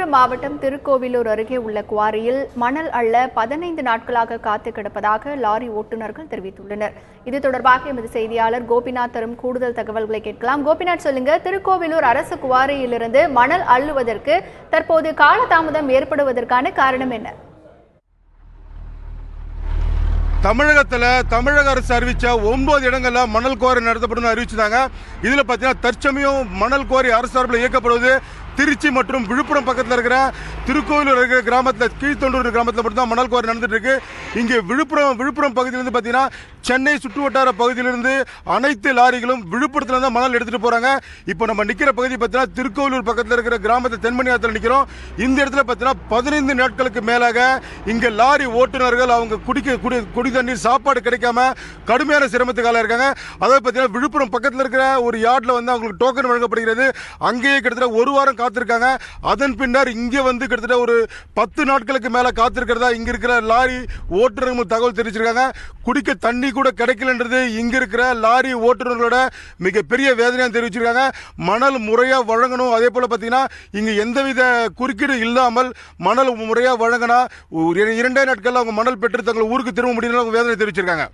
விழுப்புரம் மாவட்டம் திருக்கோவிலூர் அருகே உள்ள குவாரியில் மணல் அள்ள 15 நாட்களாக காத்து கிடப்பதாக லாரி ஓட்டுநர்கள் தெரிவித்துள்ளனர். இது தொடர்பாக எமது செய்தியாளர் கோபிநாத் தரும் கூடுதல் தகவல்களை கேட்கலாம். கோபிநாத், சொல்லுங்க, திருக்கோவிலூர் அரசு குவாரியிலிருந்து மணல் அள்ளுவதற்கு தற்போது காலதாமதம் ஏற்படுவதற்கான காரணம் என்ன? தமிழக அரசு அறிவிச்ச 9 இடங்கள்ல மணல் குவாரி நடத்தப்படும் அறிவிச்சிருந்தாங்க. இதுல பாத்தீங்கன்னா தற்சமயம் மணல் குவாரி அரசு சார்பில் இயக்கப்படுவது திருச்சி மற்றும் விழுப்புரம் பக்கத்தில் இருக்கிற திருக்கோவிலூர் இருக்கிற கிராமத்தில் கீழ்த்தொண்டூர் கிராமத்தில் மட்டும் தான் மணல் குவாரி நடந்துட்டு இருக்கு. இங்கே விழுப்புரம் பகுதியிலிருந்து பார்த்தீங்கன்னா சென்னை சுற்றுவட்டார பகுதியிலிருந்து அனைத்து லாரிகளும் விழுப்புரத்துல தான் மணல் எடுத்துட்டு போறாங்க. இப்போ நம்ம நிக்கிற பகுதி பார்த்தீங்கன்னா திருக்கோவிலூர் பக்கத்தில் இருக்கிற கிராமத்தை தென்மணி ஆற்றில் நிற்கிறோம். இந்த இடத்துல பார்த்தீங்கன்னா 15 நாட்களுக்கு மேலாக இங்க லாரி ஓட்டுநர்கள் அவங்க குடி தண்ணீர் சாப்பாடு கிடைக்காம கடுமையான சிரமத்துக்காக இருக்காங்க. அதாவது பார்த்தீங்கன்னா விழுப்புரம் பக்கத்தில் இருக்கிற ஒரு யார்ட்ல வந்து அவங்களுக்கு டோக்கன் வழங்கப்படுகிறது. அங்கேயே கிட்டத்தட்ட ஒரு வாரம் காத்திருக்காங்க. அதன் பின்னர் இங்கே வந்து கிட்டத்தட்ட ஒரு 10 நாட்களுக்கு மேல காத்திருக்கிறதா இங்க இருக்கிற லாரி ஓட்டுநர்கள் தகவல் தெரிவிச்சிருக்காங்க. குடிக்க தண்ணி கூட கிடைக்கலன்றது இங்க இருக்கிற லாரி ஓட்டுநர்களோட மிகப்பெரிய வேதனையா தெரிவிச்சிருக்காங்க. மணல் முறையா வழங்கணும். அதே போல பாத்தீங்கன்னா இங்க எந்தவித குறுக்கீடு இல்லாமல் மணல் முறையா வழங்கினா 2 நாட்கள் அவங்க மணல் பெற்று தங்கள் ஊருக்கு திரும்ப முடியும் வேதனை தெரிவிச்சிருக்காங்க.